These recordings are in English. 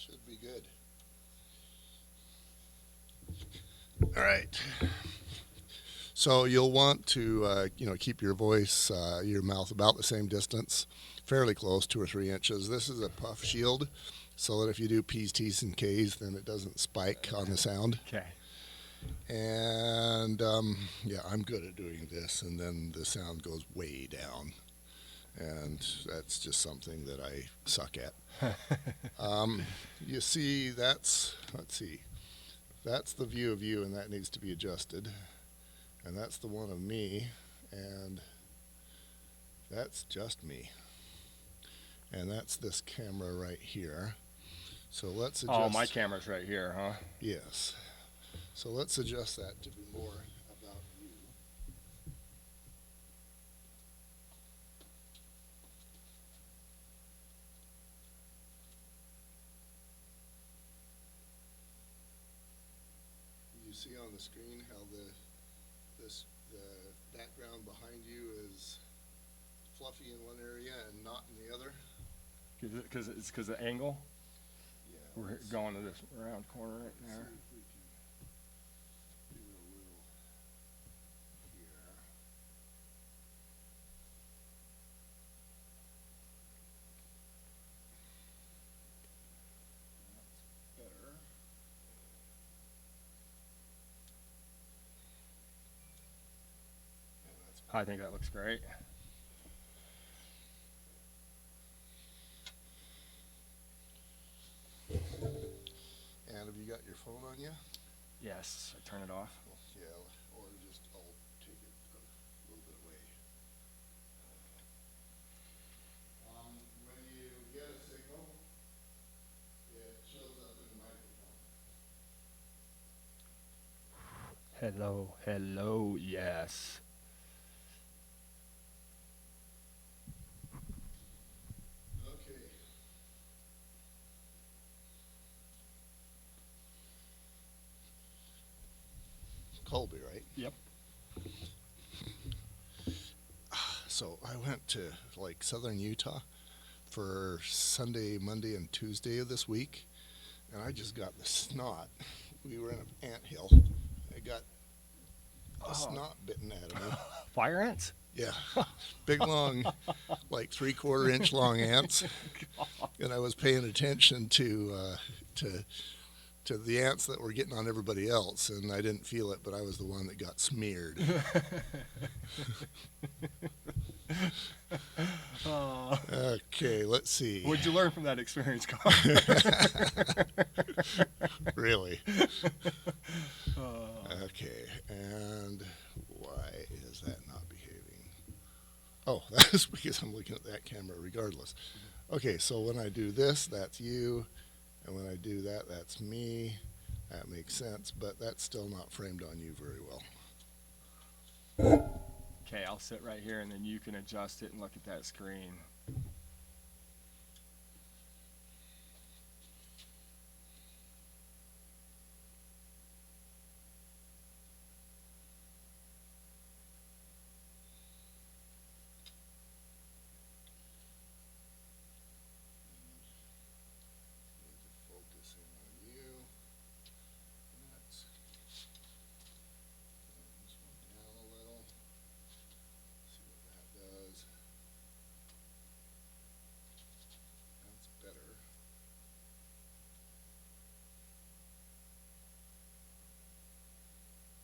Should be good. All right. So you'll want to, keep your voice, your mouth about the same distance, fairly close, 2 or 3 inches. This is a puff shield, so that if you do P's, T's, and K's, then it doesn't spike on the sound. Okay. And yeah, I'm good at doing this, and then the sound goes way down, and that's just something that I suck at. You see, let's see, that's the view of you, and that needs to be adjusted. And that's the one of me, and that's just me. And that's this camera right here. So let's adjust. Oh, my camera's right here, huh? Yes. So let's adjust that to be more about you. You see on the screen how the background behind you is fluffy in one area and not in the other? Because it's because of the angle. Yeah. We're going to this round corner right See there. if we can do a little here. That's better. Yeah, that's I think that looks great. And have you got your phone on you? Yes, I turn it off. Well, yeah, or just I'll take it a little bit away. When you get a signal, it shows up in the microphone. Hello, yes. Okay. Colby, right? Yep. So I went to like southern Utah for Sunday, Monday, and Tuesday of this week, and I just got the snot. We were in an ant hill. I got a snot bitten out of me. Fire ants? Yeah, big long, like 3/4 inch long ants, and I was paying attention to the ants that were getting on everybody else, and I didn't feel it, but I was the one that got smeared. Oh. Okay, let's see. What'd you learn from that experience, Carl? Really? Oh. Okay, and why is that not behaving? Oh, that's because I'm looking at that camera regardless. Okay, so when I do this, that's you, and when I do that, that's me. That makes sense, but that's still not framed on you very well. Okay, I'll sit right here, and then you can adjust it and look at that screen. Need to focus in on you. Let's turn this one down a little. See what that does. That's better.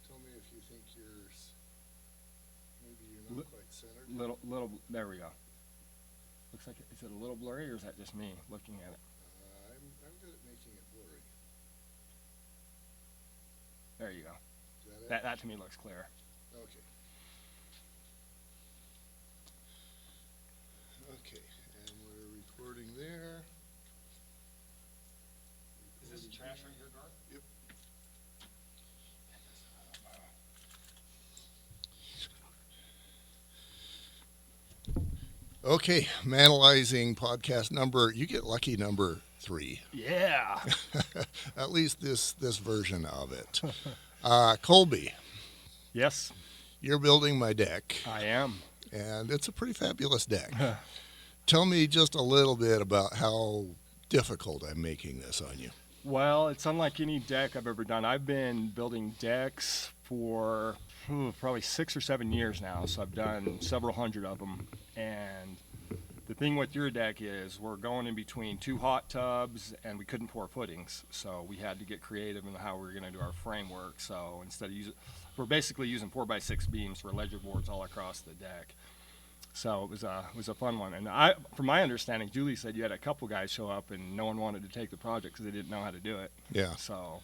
Tell me if you think maybe you're not Li- quite centered. There we go. Looks like, is it a little blurry, or is that just me looking at it? I'm good at making it blurry. There you go. Is that it? That to me looks clear. Okay. Okay, and we're recording there. Is this trash right here, Garth? Yep. Okay, Manalizing podcast number, you get lucky number 3. Yeah. At least this version of it. Colby, Yes, you're building my deck, I am. and it's a pretty fabulous deck. Tell me just a little bit about how difficult I'm making this on you. Well, it's unlike any deck I've ever done. I've been building decks for probably 6 or 7 years now, so I've done several hundred of them. And the thing with your deck is we're going in between two hot tubs, and we couldn't pour footings, so we had to get creative in how we were going to do our framework. So instead of we're basically using 4x6 beams for ledger boards all across the deck. So it was a fun one. And from my understanding, Julie said you had a couple guys show up and no one wanted to take the project because they didn't know how to do it. Yeah. So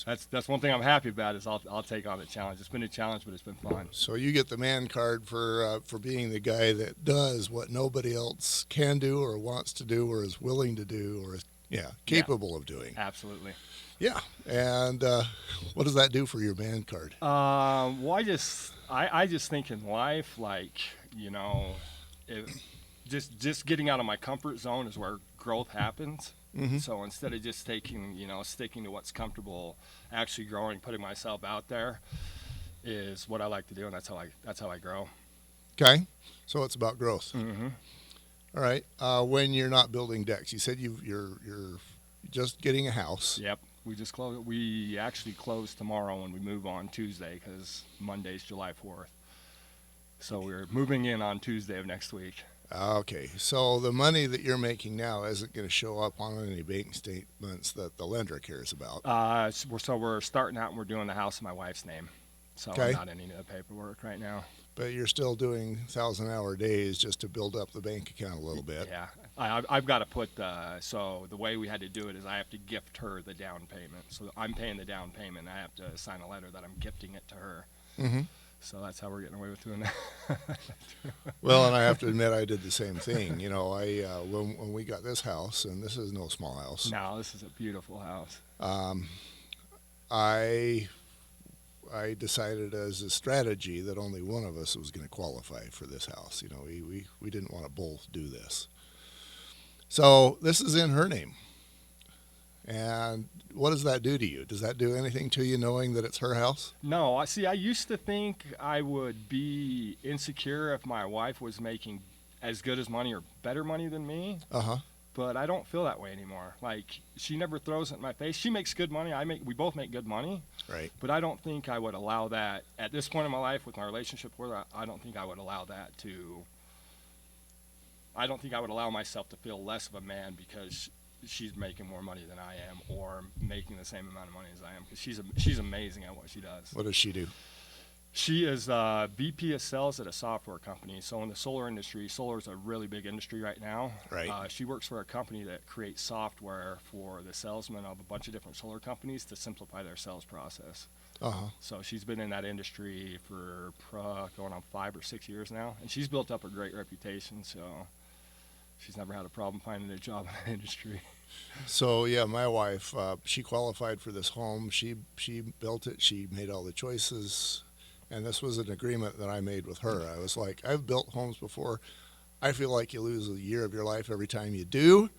that's one thing I'm happy about is I'll take on the challenge. It's been a challenge, but it's been fun. So you get the man card for being the guy that does what nobody else can do or wants to do or is willing to do or is capable of doing. Absolutely. Yeah. And what does that do for your man card? Well, I just think in life, like, just getting out of my comfort zone is where growth happens. Mm-hmm. So instead of just sticking to what's comfortable, actually growing, putting myself out there is what I like to do, and that's how I grow. Okay. So it's about growth. Mm-hmm. All right. When you're not building decks, you said you're just getting a house. Yep. We just closed. We actually close tomorrow, and we move on Tuesday because Monday's July 4th. So we're moving in on Tuesday of next week. Okay, so the money that you're making now isn't going to show up on any bank statements that the lender cares about. So we're starting out and we're doing the house in my wife's name. So Okay. I'm not in any of the paperwork right now. But you're still doing 1,000-hour days just to build up the bank account a little bit. Yeah, I've got to put so the way we had to do it is I have to gift her the down payment. So I'm paying the down payment. I have to sign a letter that I'm gifting it to her. Mm-hmm. So that's how we're getting away with doing that. Well, and I have to admit I did the same thing. When we got this house, and this is no small house. No, this is a beautiful house. I decided as a strategy that only one of us was going to qualify for this house. We didn't want to both do this. So this is in her name. And what does that do to you? Does that do anything to you knowing that it's her house? No, I used to think I would be insecure if my wife was making as good as money or better money than me. Uh-huh. But I don't feel that way anymore. Like, she never throws it in my face. She makes good money. We both make good money. Right. But I don't think I would allow that at this point in my life with my relationship with her. I don't think I would allow that to. I don't think I would allow myself to feel less of a man because she's making more money than I am, or making the same amount of money as I am. Because she's amazing at what she does. What does she do? She is VP of sales at a software company. So in the solar industry, solar is a really big industry right now. Right. She works for a company that creates software for the salesmen of a bunch of different solar companies to simplify their sales process. Uh-huh. So she's been in that industry for going on 5 or 6 years now, and she's built up a great reputation. So she's never had a problem finding a job in the industry. So yeah, my wife, she qualified for this home. She built it. She made all the choices. And this was an agreement that I made with her. I was like, I've built homes before. I feel like you lose a year of your life every time you do.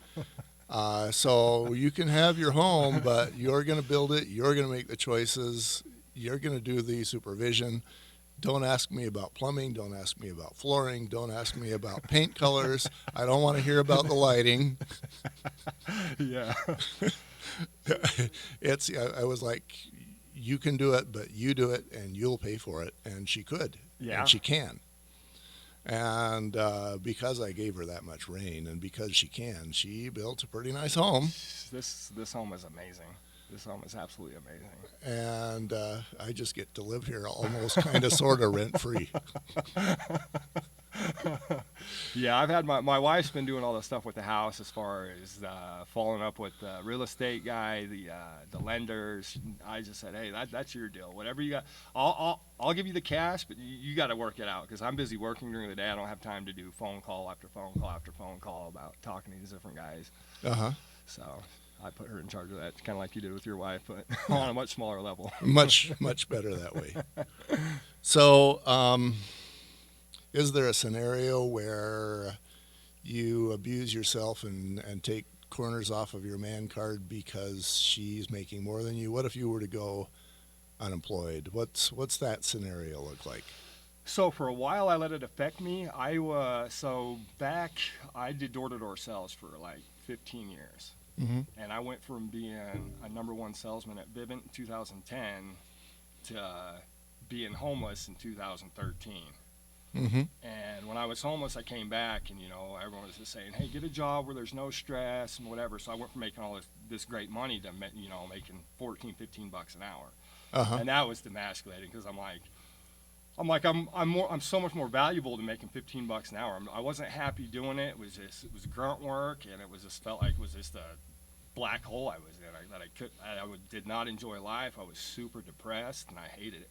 So you can have your home, but you're going to build it. You're going to make the choices. You're going to do the supervision. Don't ask me about plumbing. Don't ask me about flooring. Don't ask me about paint colors. I don't want to hear about the lighting. Yeah. I was like, you can do it, but you do it, and you'll pay for it. And she could. Yeah. And she can. And because I gave her that much rain, and because she can, she built a pretty nice home. This home is amazing. This home is absolutely amazing. And I just get to live here almost kind of sort of rent-free. Yeah, I've had my wife's been doing all the stuff with the house as far as following up with the real estate guy, the lenders. I just said, hey, that's your deal. Whatever you got, I'll give you the cash, but you got to work it out because I'm busy working during the day. I don't have time to do phone call after phone call after phone call about talking to these different guys. Uh-huh. So I put her in charge of that, kind of like you did with your wife, but on a much smaller level. Much better that way. So, is there a scenario where you abuse yourself and take corners off of your man card because she's making more than you? What if you were to go unemployed? What's that scenario look like? So for a while, I let it affect me. So back, I did door-to-door sales for like 15 years. Mm-hmm. And I went from being a #1 salesman at Vivint in 2010 to being homeless in 2013. Mm-hmm. And when I was homeless, I came back, and everyone was just saying, "Hey, get a job where there's no stress and whatever." So I went from making all this great money to making 14, 15 bucks an hour, Uh-huh. and that was demasculating because I'm so much more valuable than making 15 bucks an hour. I wasn't happy doing it. It was grunt work, and it was just felt like it was just a black hole I was in. Did not enjoy life. I was super depressed, and I hated it.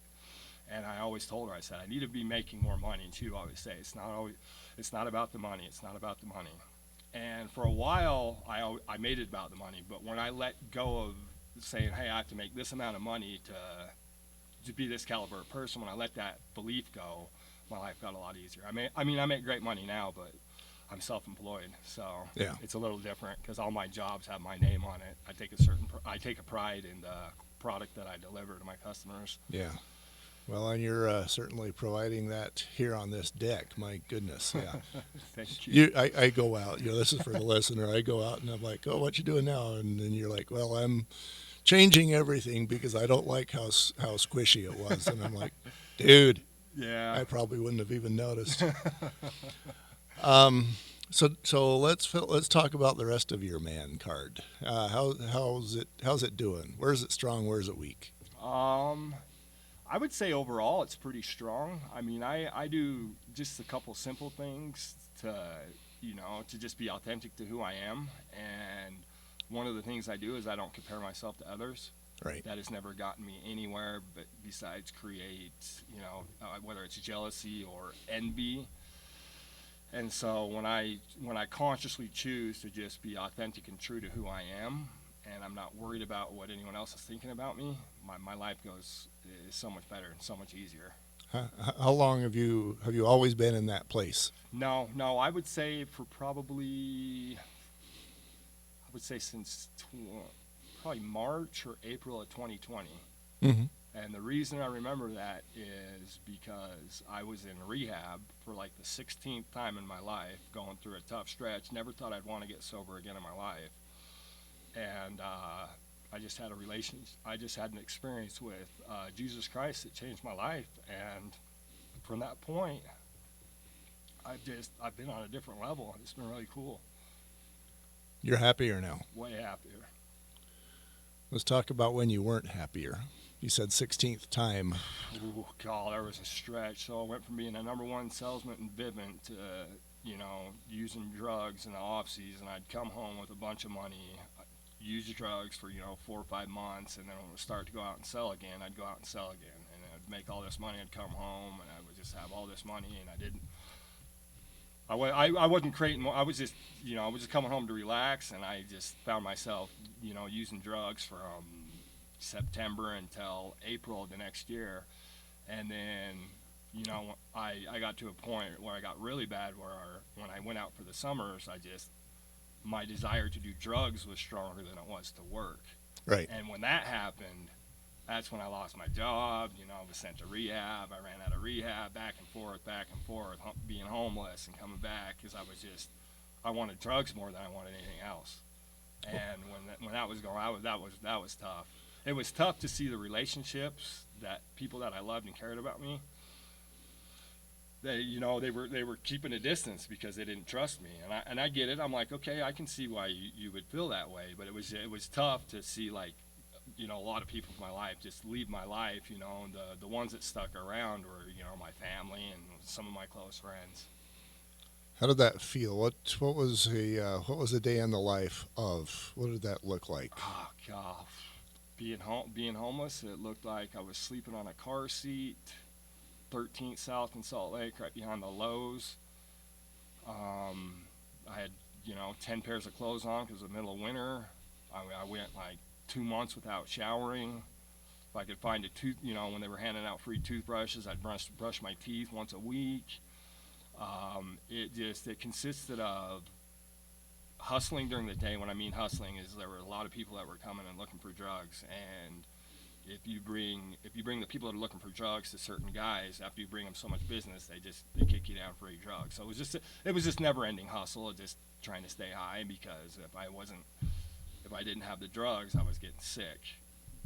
And I always told her, I said, I need to be making more money. And she would always say, it's not about the money. It's not about the money. And for a while, I made it about the money. But when I let go of saying, hey, I have to make this amount of money to be this caliber of person, when I let that belief go, my life got a lot easier. I make great money now, but I'm self-employed, so Yeah. it's a little different because all my jobs have my name on it. I take a pride in the product that I deliver to my customers. Yeah. Well, and you're certainly providing that here on this deck. My goodness, yeah. Thank you. I go out. This is for the listener. I go out and I'm like, "Oh, what you doing now?" And then you're like, "Well, I'm changing everything because I don't like how squishy it was." And I'm like, "Dude, Yeah. I probably wouldn't have even noticed." So let's talk about the rest of your man card. How's it doing? Where's it strong? Where's it weak? I would say overall it's pretty strong. I do just a couple simple things to just be authentic to who I am. And one of the things I do is I don't compare myself to others. Right. That has never gotten me anywhere, but besides create, whether it's jealousy or envy. And so when I consciously choose to just be authentic and true to who I am, and I'm not worried about what anyone else is thinking about me, my life is so much better and so much easier. How long have you always been in that place? No, I would say since probably March or April of 2020. Mm-hmm. And the reason I remember that is because I was in rehab for like the 16th time in my life, going through a tough stretch. Never thought I'd want to get sober again in my life. And I just had an experience with Jesus Christ that changed my life. And from that point, I've been on a different level. It's been really cool. You're happier now. Way happier. Let's talk about when you weren't happier. You said 16th time. Ooh, God, there was a stretch. So I went from being a #1 salesman in Vivint to, using drugs in the off season. I'd come home with a bunch of money, use drugs for 4 or 5 months, and then when it would start to go out and sell again, I'd go out and sell again, and I'd make all this money. I'd come home and I would just have all this money, and I wasn't creating. I was just coming home to relax, and I just found myself using drugs from September until April of the next year. And then I got to a point where I got really bad, where when I went out for the summers, my desire to do drugs was stronger than it was to work. Right. And when that happened, that's when I lost my job. I was sent to rehab. I ran out of rehab, back and forth, being homeless and coming back, because I wanted drugs more than I wanted anything else. And when that was going on, that was tough. It was tough to see the relationships that people that I loved and cared about me, they were keeping a distance because they didn't trust me. And I get it. I'm like, okay, I can see why you would feel that way. But it was tough to see, like, a lot of people in my life just leave my life. And the ones that stuck around were my family and some of my close friends. How did that feel? What was a day in the life of? What did that look like? Oh God. Being homeless, it looked like I was sleeping on a car seat, 13th South in Salt Lake, right behind the Lowe's. I had 10 pairs of clothes on because it was the middle of winter. I went like 2 months without showering. If I could find a tooth, when they were handing out free toothbrushes, I'd brush my teeth once a week. It consisted of hustling during the day. When I mean hustling, is there were a lot of people that were coming and looking for drugs, and if you bring the people that are looking for drugs to certain guys, after you bring them so much business, they kick you down for free drugs. So it was just never ending hustle of just trying to stay high, because if I didn't have the drugs, I was getting sick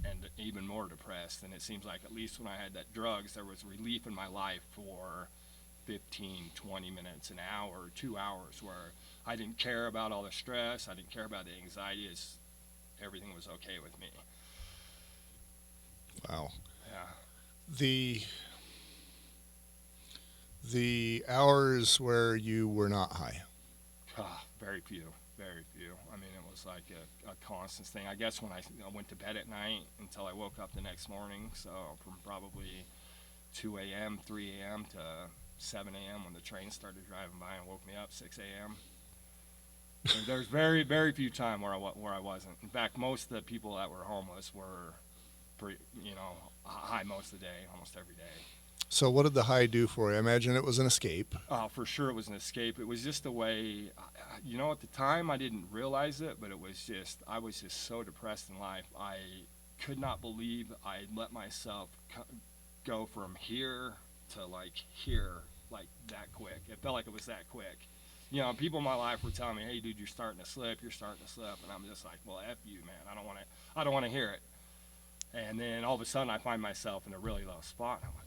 and even more depressed. And it seems like at least when I had that drugs, there was relief in my life for 15, 20 minutes, an hour, 2 hours, where I didn't care about all the stress. I didn't care about the anxiety. Everything was okay with me. Wow. Yeah. The hours where you were not high. Very few, very few. I mean, it was like a constant thing. I guess when I went to bed at night until I woke up the next morning, so from probably 2 a.m., 3 a.m. to 7 a.m. when the train started driving by and woke me up 6 a.m. There's very, very few times where I wasn't. In fact, most of the people that were homeless were, high most of the day, almost every day. So what did the high do for you? I imagine it was an escape. For sure it was an escape. It was just a way, at the time I didn't realize it, but I was just so depressed in life. I could not believe I let myself go from here to here, that quick. It felt like it was that quick. People in my life were telling me, "Hey, dude, you're starting to slip. You're starting to slip," and I'm just like, "Well, f you, man. I don't want to hear it." And then all of a sudden, I find myself in a really low spot. And I'm like,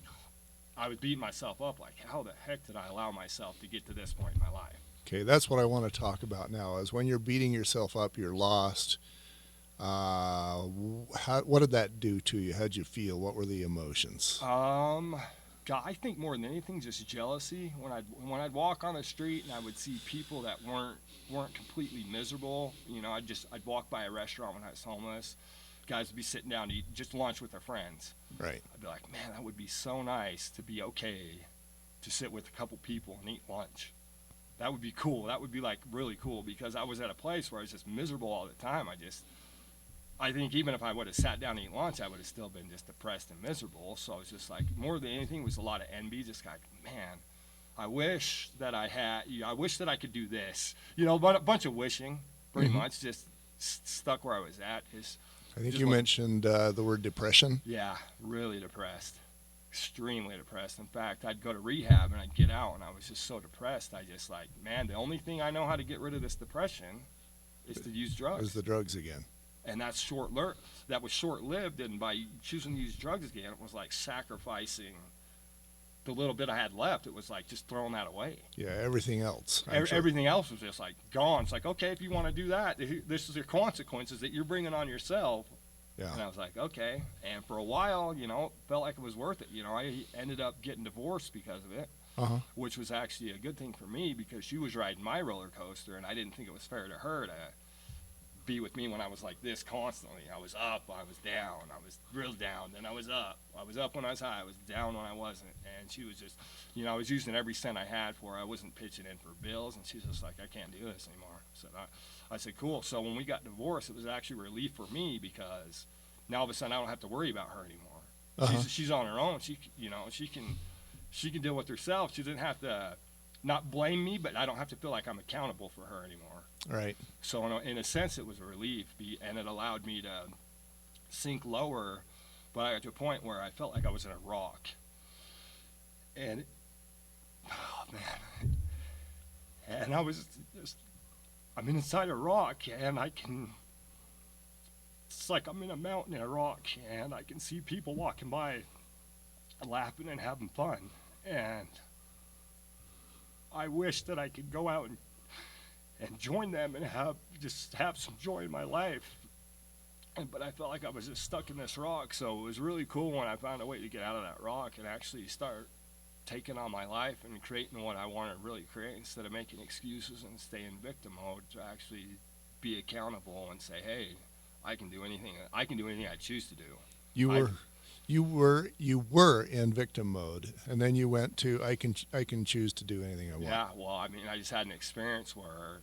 I was beating myself up, like, how the heck did I allow myself to get to this point in my life? Okay, that's what I want to talk about now. Is when you're beating yourself up, you're lost. What did that do to you? How'd you feel? What were the emotions? God, I think more than anything, just jealousy. When I'd walk on the street and I would see people that weren't completely miserable. I'd walk by a restaurant when I was homeless. Guys would be sitting down to eat just lunch with their friends. Right. I'd be like, man, that would be so nice to be okay to sit with a couple people and eat lunch. That would be cool. That would be really cool, because I was at a place where I was just miserable all the time. I think even if I would have sat down and eat lunch, I would have still been just depressed and miserable. So I was just like, more than anything, was a lot of envy. Just like, man, I wish that I could do this. But a bunch of wishing, pretty much, just stuck where I was at. I think you mentioned the word depression. Yeah, really depressed. Extremely depressed. In fact, I'd go to rehab and I'd get out and I was just so depressed. I just man, the only thing I know how to get rid of this depression is to use drugs. Is the drugs again. And that was short-lived, and by choosing to use drugs again, it was like sacrificing the little bit I had left. It was like just throwing that away. Yeah, everything else. Everything else was just gone. It's like, okay, if you want to do that, this is the consequences that you're bringing on yourself. Yeah. And I was like, okay. And for a while, it felt like it was worth it. I ended up getting divorced because of it, which was actually a good thing for me, because she was riding my roller coaster, and I didn't think it was fair to her to be with me when I was like this constantly. I was up, I was down, I was real down, then I was up. I was up when I was high, I was down when I wasn't. And she was just, I was using every cent I had for her. I wasn't pitching in for bills, and she's just like, I can't do this anymore. So I said, cool. So when we got divorced, it was actually a relief for me, because now all of a sudden I don't have to worry about her anymore. She's on her own. She can deal with herself. She doesn't have to not blame me, but I don't have to feel like I'm accountable for her anymore. Right. So in a sense, it was a relief, and it allowed me to sink lower. But I got to a point where I felt like I was in a rock. And, and I was just, I'm inside a rock, and it's like I'm in a mountain in a rock, and I can see people walking by laughing and having fun. And I wish that I could go out and join them and have some joy in my life. But I felt like I was just stuck in this rock. So it was really cool when I found a way to get out of that rock and actually start taking on my life and creating what I want to really create, instead of making excuses and stay in victim mode, to actually be accountable and say, hey, I can do anything I choose to do. You were in victim mode, and then you went to I can choose to do anything I want. Yeah, well, I mean, I just had an experience where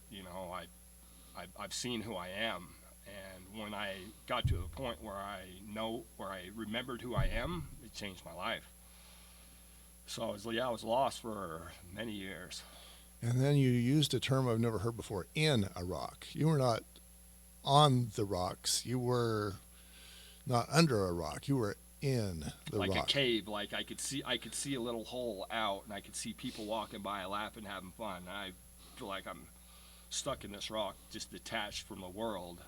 I've seen who I am, and when I got to a point where I remembered who I am, it changed my life. So I was lost for many years. And then you used a term I've never heard before: in a rock. You were not on the rocks. You were Not under a rock. You were in the like a rock. cave. Like I could see a little hole out, and I could see people walking by, laughing, having fun. And I feel like I'm stuck in this rock, just detached from the world.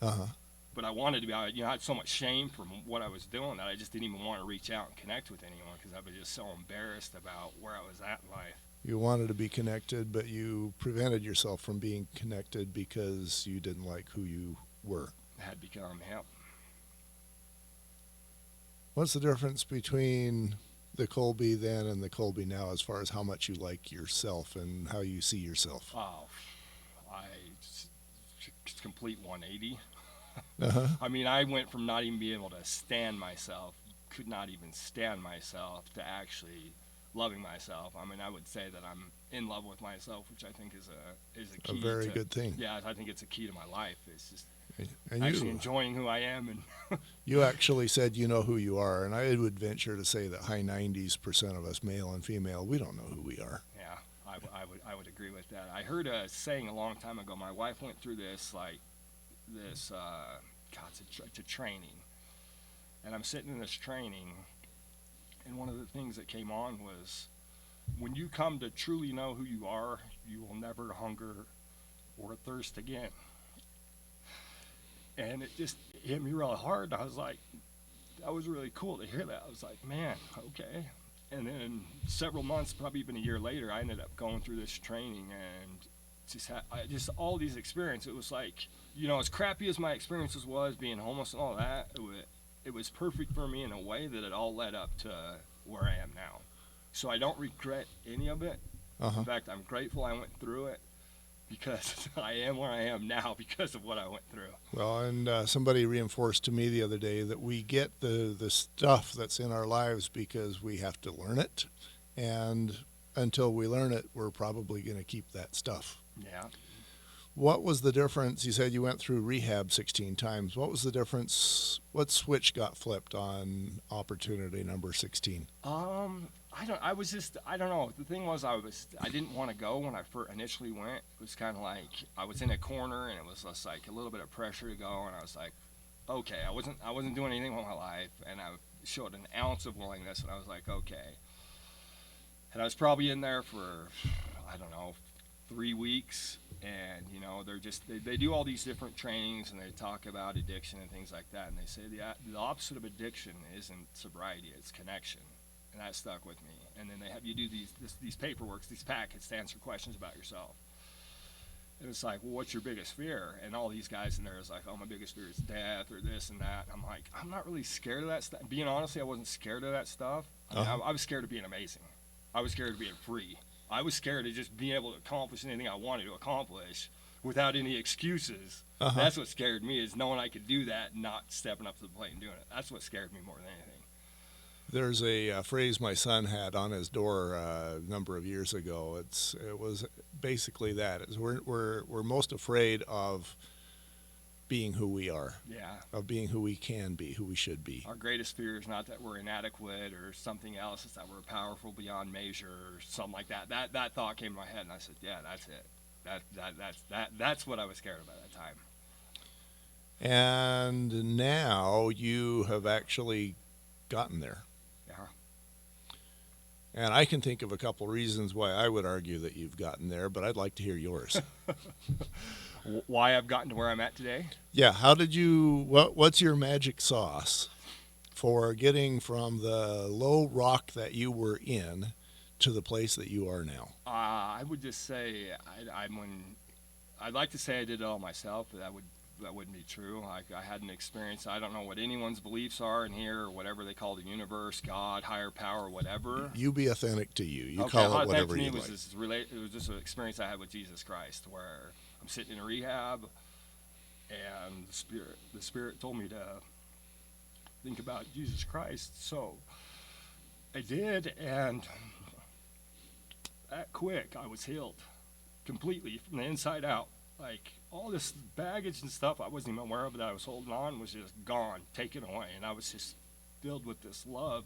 Uh-huh. But I wanted to be, I had so much shame from what I was doing that I just didn't even want to reach out and connect with anyone because I was just so embarrassed about where I was at in life. You wanted to be connected, but you prevented yourself from being connected because you didn't like who you were. I had become him. What's the difference between the Colby then and the Colby now as far as how much you like yourself and how you see yourself? Oh, it's complete 180. Uh-huh. I mean, I went from not even being able to stand myself, could not even stand myself, to actually loving myself. I mean, I would say that I'm in love with myself, which I think is a key. A very good thing. Yeah, I think it's a key to my life. It's just And actually enjoying who I am. And you actually said you know who you are, and I would venture to say that high 90% of us, male and female, we don't know who we are. Yeah, I would agree with that. I heard a saying a long time ago. My wife went through this it's a training, and I'm sitting in this training, and one of the things that came on was, when you come to truly know who you are, you will never hunger or thirst again. And it just hit me real hard. I was like, that was really cool to hear that. I was like, man, okay. And then several months, probably even a year later, I ended up going through this training and just all these experiences. It was like, as crappy as my experiences was, being homeless and all that, it was perfect for me in a way that it all led up to where I am now. So I don't regret any of it. Uh-huh. In fact, I'm grateful I went through it, because I am where I am now because of what I went through. Well, and somebody reinforced to me the other day that we get the stuff that's in our lives because we have to learn it, and until we learn it, we're probably going to keep that stuff. Yeah. What was the difference? You said you went through rehab 16 times. What was the difference? What switch got flipped on opportunity number 16? I don't know. The thing was, I didn't want to go when I first initially went. It was kind of like I was in a corner, and it was just like a little bit of pressure to go, and I was like, okay, I wasn't doing anything with my life, and I showed an ounce of willingness, and I was like, okay. And I was probably in there for, I don't know, 3 weeks, and they do all these different trainings, and they talk about addiction and things like that, and they say the opposite of addiction isn't sobriety, it's connection. And that stuck with me. And then they have you do these paperworks, these packets to answer questions about yourself. And it's like, well, what's your biggest fear? And all these guys in there is like, oh, my biggest fear is death or this and that. And I'm like, I'm not really scared of that stuff. Being honest, I wasn't scared of that stuff. I was scared of being amazing. I was scared of being free. I was scared of just being able to accomplish anything I wanted to accomplish without any excuses. Uh-huh. That's what scared me, is knowing I could do that and not stepping up to the plate and doing it. That's what scared me more than anything. There's a phrase my son had on his door a number of years ago. It was basically that. We're most afraid of being who we are. Yeah. Of being who we can be, who we should be. Our greatest fear is not that we're inadequate or something else. It's that we're powerful beyond measure or something like that. That thought came to my head, and I said, yeah, that's it. That's what I was scared of at that time. And now you have actually gotten there. Yeah. And I can think of a couple reasons why I would argue that you've gotten there, but I'd like to hear yours. Why I've gotten to where I'm at today? Yeah, what's your magic sauce for getting from the low rock that you were in to the place that you are now? I would just say I'd like to say I did it all myself, but that wouldn't be true. I had an experience. I don't know what anyone's beliefs are in here, or whatever they call the universe, God, higher power, whatever. You be authentic to you. You okay, call it whatever you like. It was just an experience I had with Jesus Christ, where I'm sitting in a rehab, and the Spirit told me to think about Jesus Christ. So I did, and that quick, I was healed completely from the inside out. Like, all this baggage and stuff I wasn't even aware of that I was holding on was just gone, taken away. And I was just filled with this love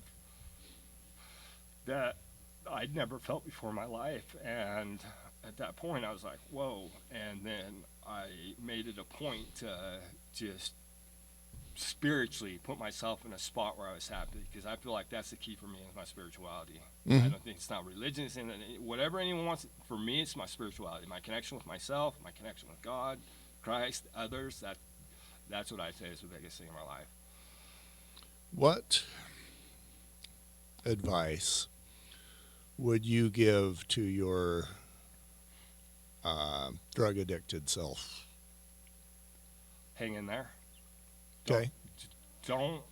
that I'd never felt before in my life. And at that point, I was like, whoa. And then I made it a point to just spiritually put myself in a spot where I was happy, because I feel like that's the key for me is my spirituality. I Hmm. don't think it's not religion, it's whatever anyone wants. For me, it's my spirituality, my connection with myself, my connection with God, Christ, others. That's what I say is the biggest thing in my life. What advice would you give to your drug addicted self? Hang in there. Okay. Don't,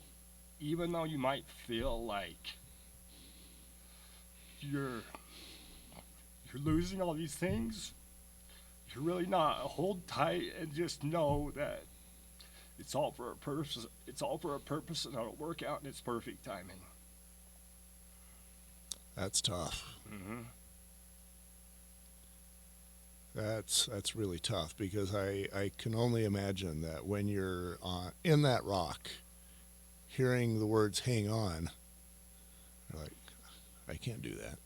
even though you might feel like you're you're losing all these things, you're really not. Hold tight and just know that it's all for a purpose. It's all for a purpose, and it'll work out in its perfect timing. That's tough. Mm-hmm. That's really tough because I can only imagine that when you're in that rock, hearing the words "hang on," you're like, I can't do that.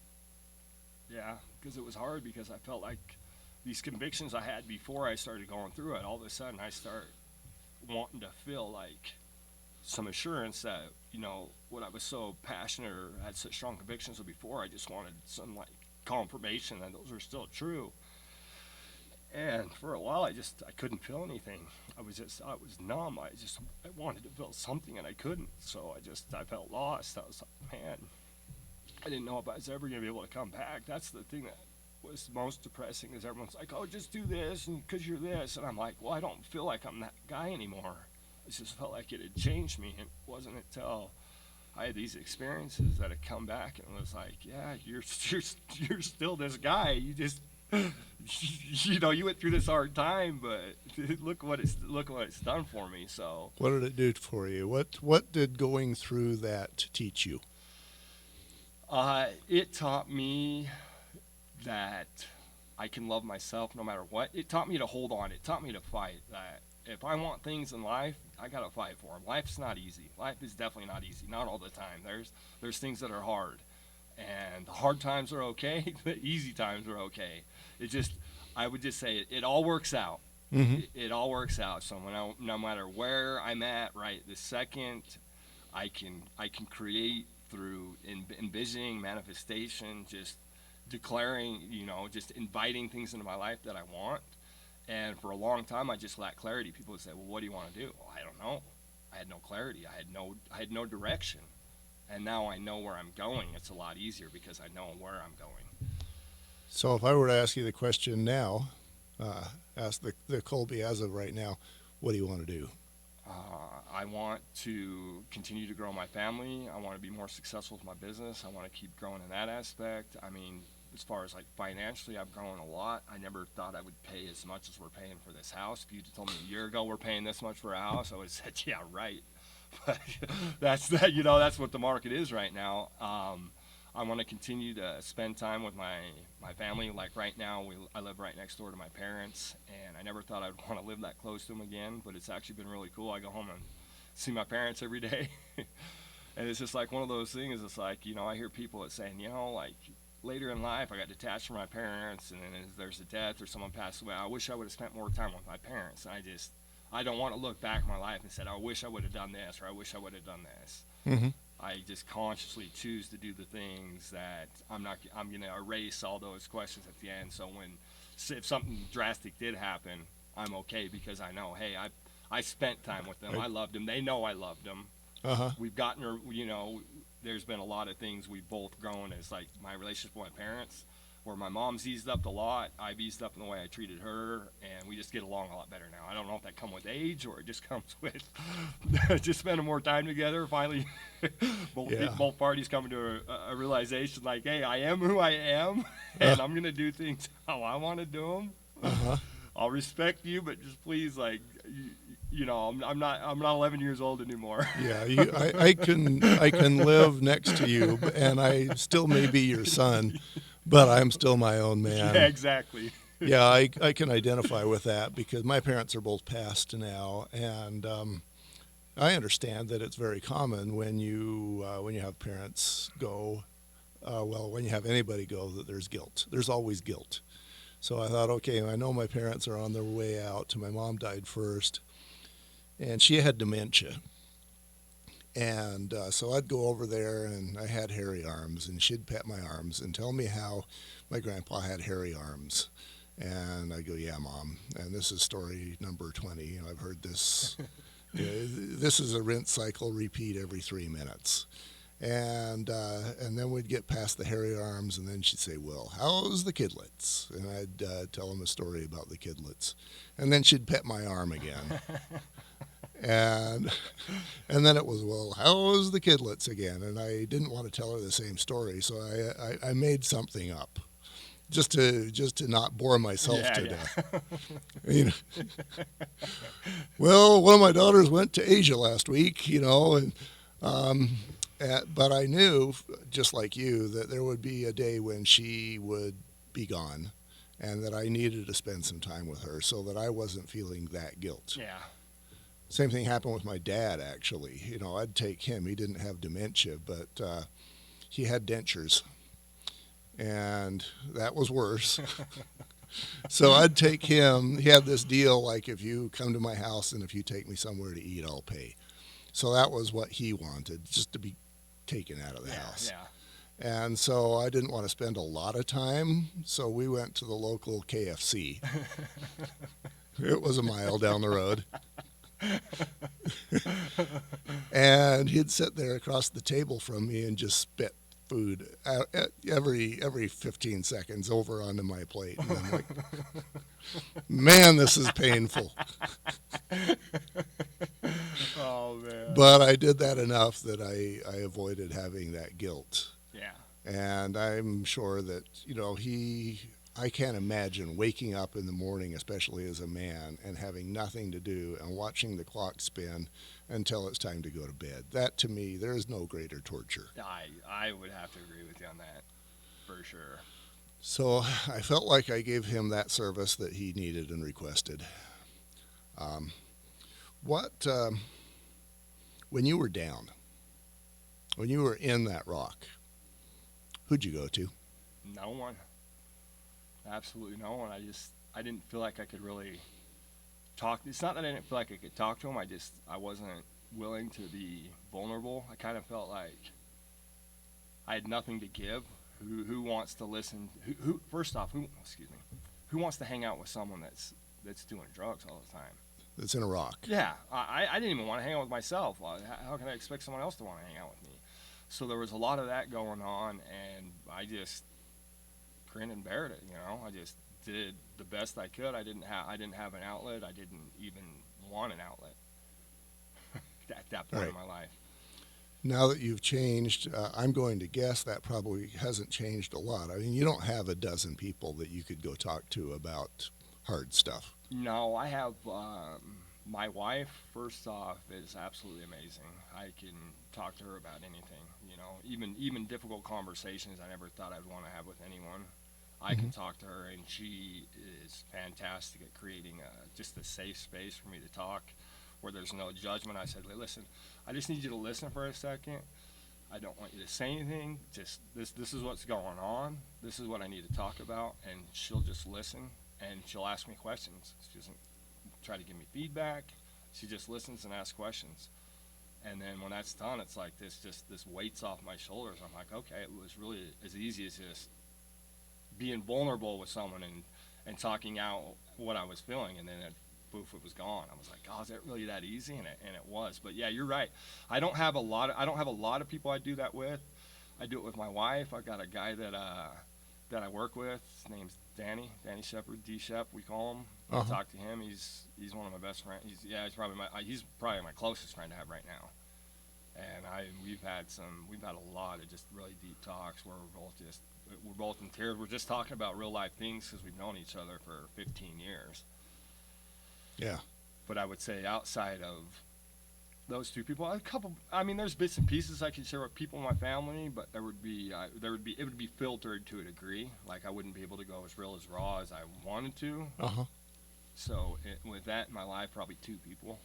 Yeah, because it was hard, because I felt like these convictions I had before I started going through it, all of a sudden I start wanting to feel like some assurance that, what I was so passionate or had such strong convictions of before, I just wanted some like confirmation that those were still true. And for a while, I couldn't feel anything. I was numb. I wanted to feel something and I couldn't. So I felt lost. I was like, man, I didn't know if I was ever going to be able to come back. That's the thing that was most depressing, is everyone's like, oh, just do this and because you're this. And I'm like, well, I don't feel like I'm that guy anymore. It just felt like it had changed me. It wasn't until I had these experiences that had come back and was like, yeah, you're still this guy. You just, you went through this hard time, but look what it's done for me. So What did it do for you? What did going through that teach you? it taught me that I can love myself no matter what. It taught me to hold on. It taught me to fight. That if I want things in life, I gotta fight for them. Life's not easy. Life is definitely not easy. Not all the time. There's things that are hard, and the hard times are okay. The easy times are okay. I would just say it all works out. Hmm. It all works out. So no matter where I'm at right this second, I can create through envisioning, manifestation, just declaring, just inviting things into my life that I want. And for a long time, I just lacked clarity. People would say, "Well, what do you want to do?" Well, I don't know. I had no clarity. I had no direction. And now I know where I'm going. It's a lot easier because I know where I'm going. So if I were to ask you the question now, ask the Colby as of right now, what do you want to do? I want to continue to grow my family. I want to be more successful with my business. I want to keep growing in that aspect. I mean, as far as like financially, I've grown a lot. I never thought I would pay as much as we're paying for this house. If you'd told me a year ago we're paying this much for a house, I would have said, yeah, right. But that's what the market is right now. I want to continue to spend time with my family. Like right now, I live right next door to my parents, and I never thought I'd want to live that close to them again, but it's actually been really cool. I go home and see my parents every day. And it's just like one of those things. It's like, I hear people that saying, like later in life, I got detached from my parents, and then there's a death or someone passed away. I wish I would have spent more time with my parents. And I don't want to look back in my life and say, I wish I would have done this, or I wish I would have done this. Hmm. I just consciously choose to do the things that I'm going to erase all those questions at the end. So if something drastic did happen, I'm okay, because I know, hey, I spent time with them. Right. I loved them. They know I loved them. Uh-huh. We've gotten, there's been a lot of things we've both grown as, like my relationship with my parents, where my mom's eased up a lot. I've eased up in the way I treated her, and we just get along a lot better now. I don't know if that comes with age or it just comes with just spending more time together. Finally, both parties coming to a realization, like, hey, I am who I am, and I'm gonna do things how I want to do them. Uh-huh. I'll respect you, but just please, like, I'm not 11 years old anymore. Yeah, I can live next to you, and I still may be your son, but I'm still my own man. Yeah, exactly. Yeah, I can identify with that because my parents are both passed now, and I understand that it's very common when you have parents go, when you have anybody go, that there's guilt. There's always guilt. So I thought, okay, I know my parents are on their way out. My mom died first, and she had dementia. And so I'd go over there, and I had hairy arms, and she'd pet my arms and tell me how my grandpa had hairy arms. And I go, yeah, Mom. And this is story number 20. You know, I've heard this. This is a rinse cycle, repeat every 3 minutes. And then we'd get past the hairy arms, and then she'd say, well, how's the kidlets? And I'd tell him a story about the kidlets. And then she'd pet my arm again. And and then it was, well, how's the kidlets again? And I didn't want to tell her the same story, so I made something up just to not bore myself to death. You know, well, one of my daughters went to Asia last week, you know, but I knew, just like you, that there would be a day when she would be gone, and that I needed to spend some time with her so that I wasn't feeling that guilt. Yeah. Same thing happened with my dad, actually. You know, I'd take him. He didn't have dementia, but he had dentures, and that was worse. So I'd take him. He had this deal, like, if you come to my house and if you take me somewhere to eat, I'll pay. So that was what he wanted, just to be taken out of the house. Yeah. And so I didn't want to spend a lot of time, so we went to the local KFC. It was a mile down the road. And he'd sit there across the table from me and just spit food out every 15 seconds over onto my plate. And I'm like, man, this is painful. Oh, man. But I did that enough that I avoided having that guilt. Yeah. And I'm sure that, you know, I can't imagine waking up in the morning, especially as a man, and having nothing to do and watching the clock spin until it's time to go to bed. That, to me, there is no greater torture. I would have to agree with you on that, for sure. So I felt like I gave him that service that he needed and requested. When you were down, when you were in that rock, who'd you go to? No one. Absolutely no one. I didn't feel like I could really talk. It's not that I didn't feel like I could talk to him. I wasn't willing to be vulnerable. I kind of felt like I had nothing to give. Who wants to listen? First off, who wants to hang out with someone that's doing drugs all the time? That's in a rock. Yeah, I didn't even want to hang out with myself. How can I expect someone else to want to hang out with me? So there was a lot of that going on, and I just grinned and bared it. You know, I just did the best I could. I didn't have an outlet. I didn't even want an outlet at that point in my life. Now that you've changed, I'm going to guess that probably hasn't changed a lot. I mean, you don't have a dozen people that you could go talk to about hard stuff. No, I have my wife. First off, is absolutely amazing. I can talk to her about anything. You know, even difficult conversations I never thought I'd want to have with anyone. I can talk to her, and she is fantastic at creating just a safe space for me to talk, where there's no judgment. I said, listen, I just need you to listen for a second. I don't want you to say anything. Just this is what's going on. This is what I need to talk about, and she'll just listen, and she'll ask me questions. She doesn't try to give me feedback. She just listens and asks questions. And then when that's done, it's like this weight's off my shoulders. I'm like, okay, it was really as easy as just being vulnerable with someone and talking out what I was feeling, and then poof, it was gone. I was like, oh, is it really that easy? And it was. But yeah, you're right. I don't have a lot of people I do that with. I do it with my wife. I've got a guy that I work with. His name's Danny Shepard, D Shep, we call him. I talk to him. He's one of my best friends. He's probably my closest friend I have right now. And we've had a lot of just really deep talks where we're both in tears. We're just talking about real life things because we've known each other for 15 years. Yeah. But I would say outside of those two people, there's bits and pieces I could share with people in my family, but it would be filtered to a degree. Like I wouldn't be able to go as real as raw as I wanted to. So with that in my life, probably two people.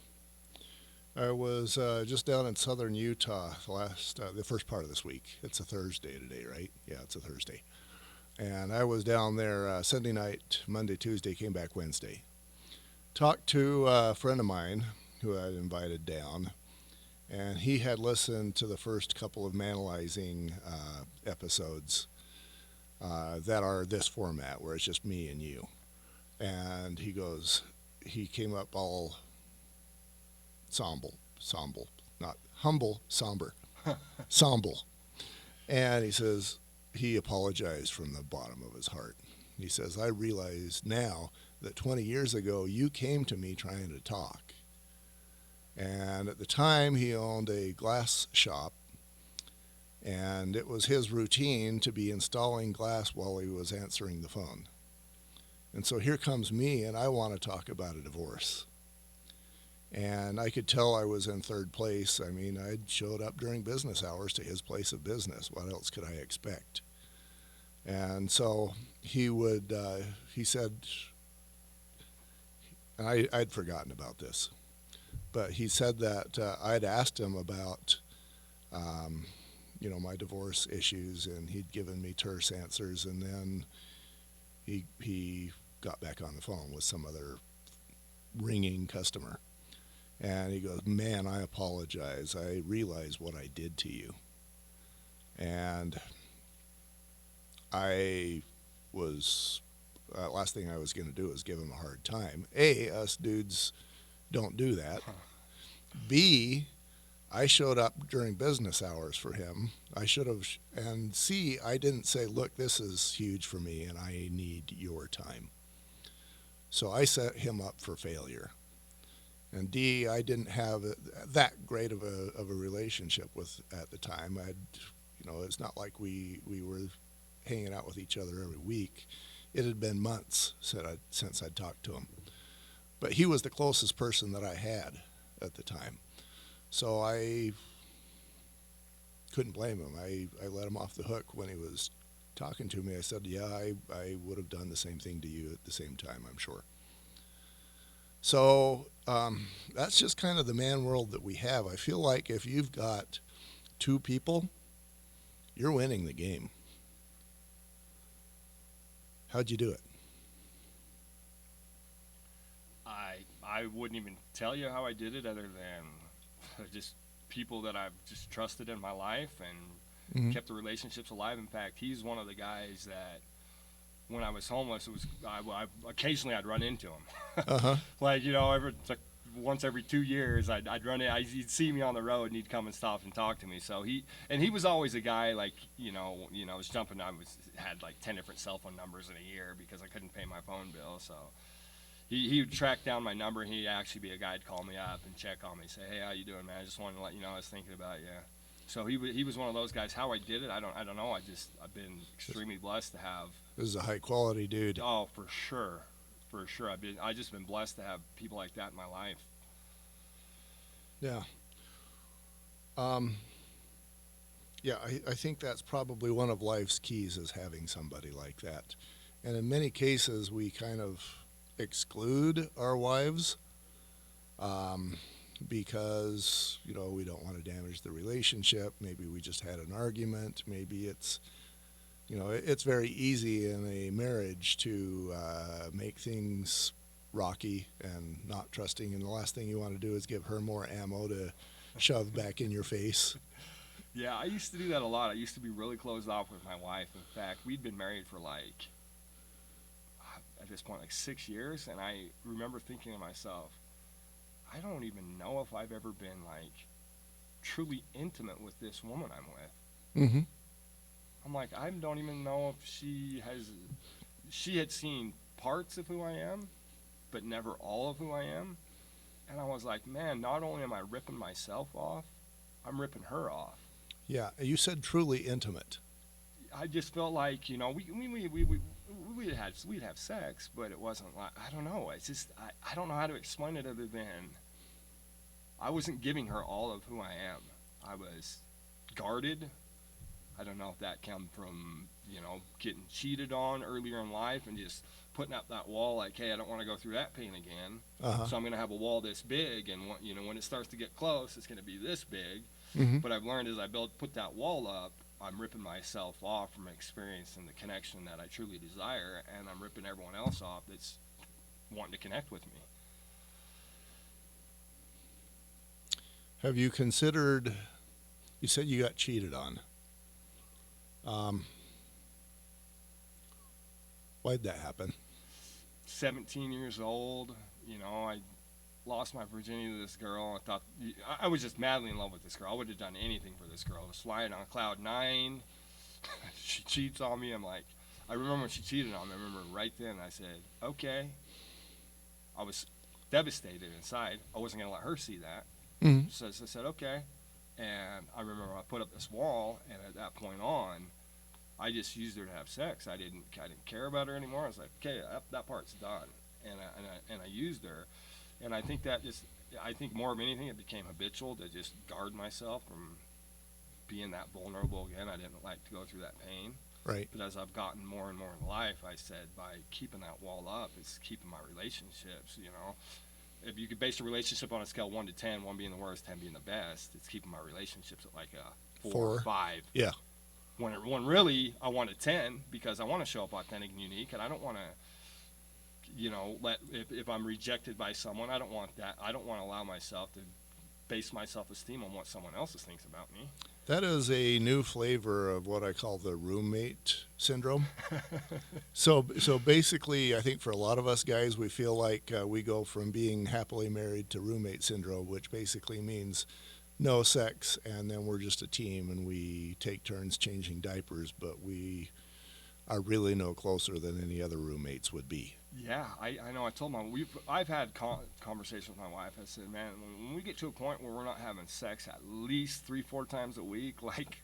I was just down in southern Utah the first part of this week. It's a Thursday today, right? Yeah, it's a Thursday. And I was down there Sunday night, Monday, Tuesday, came back Wednesday. Talked to a friend of mine who I'd invited down, and he had listened to the first couple of Manalizing episodes that are this format, where it's just me and you. And he came up all somber, not humble, somber, somber. And he says, he apologized from the bottom of his heart. He says, I realize now that 20 years ago you came to me trying to talk. And at the time he owned a glass shop, and it was his routine to be installing glass while he was answering the phone. And so here comes me, and I want to talk about a divorce. And I could tell I was in third place. I mean, I'd showed up during business hours to his place of business. What else could I expect? And so he said, and I'd forgotten about this, but he said that I'd asked him about, my divorce issues, and he'd given me terse answers, and then he got back on the phone with some other ringing customer. And he goes, man, I apologize. I realize what I did to you. And I was, last thing I was going to do is give him a hard time. A, us dudes don't do that. B, I showed up during business hours for him. I should have, and C, I didn't say, look, this is huge for me and I need your time. So I set him up for failure. And D, I didn't have that great of a relationship with at the time. It's not like we were hanging out with each other every week. It had been months since I'd talked to him. But he was the closest person that I had at the time. So I couldn't blame him. I let him off the hook when he was talking to me. I said, yeah, I would have done the same thing to you at the same time, I'm sure. So that's just kind of the man world that we have. I feel like if you've got two people, you're winning the game. How'd you do it? I wouldn't even tell you how I did it, other than just people that I've just trusted in my life and kept the relationships alive. In fact, he's one of the guys that when I was homeless, occasionally I'd run into him. Uh-huh. Once every 2 years, I'd run in. He'd see me on the road, and he'd come and stop and talk to me. So he was always a guy I was jumping. Had like 10 different cell phone numbers in a year because I couldn't pay my phone bill. So he would track down my number, and he'd actually be a guy who'd call me up and check on me, say, hey, how you doing, man? I just wanted to let you know I was thinking about you. So he was one of those guys. How I did it, I don't know. I've been extremely blessed to have. This is a high quality dude. Oh, for sure. I've just been blessed to have people like that in my life. Yeah. I think that's probably one of life's keys, is having somebody like that. And in many cases, we kind of exclude our wives because, we don't want to damage the relationship. Maybe we just had an argument. Maybe it's very easy in a marriage to make things rocky and not trusting, and the last thing you want to do is give her more ammo to shove back in your face. Yeah, I used to do that a lot. I used to be really closed off with my wife. In fact, we'd been married for at this point, 6 years, and I remember thinking to myself, I don't even know if I've ever been truly intimate with this woman I'm with. Mm-hmm. I'm like, I don't even know if she had seen parts of who I am, but never all of who I am. And I was like, man, not only am I ripping myself off, I'm ripping her off. Yeah, you said truly intimate. I just felt like, we'd have sex, but it wasn't like, I don't know. It's just, I don't know how to explain it other than I wasn't giving her all of who I am. I was guarded. I don't know if that came from, getting cheated on earlier in life and just putting up that wall like, hey, I don't want to go through that pain again. Uh-huh. So I'm going to have a wall this big, and when it starts to get close, it's going to be this big. Mm-hmm. But I've learned as I put that wall up, I'm ripping myself off from experiencing the connection that I truly desire, and I'm ripping everyone else off that's wanting to connect with me. Have you considered, you said you got cheated on. Why'd that happen? 17 years old, you know, I lost my virginity to this girl. I thought I was just madly in love with this girl. I would have done anything for this girl. I was flying on cloud nine. She cheats on me. I'm like, I remember when she cheated on me. I remember right then I said, okay. I was devastated inside. I wasn't going to let her see that. Mm-hmm. So I said, okay. And I remember I put up this wall, and at that point on, I just used her to have sex. I didn't care about her anymore. I was like, okay, that part's done. And I used her. And I think I think more of anything, it became habitual to just guard myself from being that vulnerable again. I didn't like to go through that pain. Right. But as I've gotten more and more in life, I said by keeping that wall up, it's keeping my relationships, you know. If you could base a relationship on a scale 1 to 10, 1 being the worst, 10 being the best, it's keeping my relationships at like a 4 or 5. Yeah. When really I want a 10 because I want to show up authentic and unique, and I don't want to, you know, if I'm rejected by someone, I don't want that. I don't want to allow myself to base my self-esteem on what someone else thinks about me. That is a new flavor of what I call the roommate syndrome. So basically, I think for a lot of us guys, we feel like we go from being happily married to roommate syndrome, which basically means no sex, and then we're just a team, and we take turns changing diapers, but are really no closer than any other roommates would be. Yeah, I know. I told I've had conversations with my wife. I said, man, when we get to a point where we're not having sex at least 3-4 times a week, like,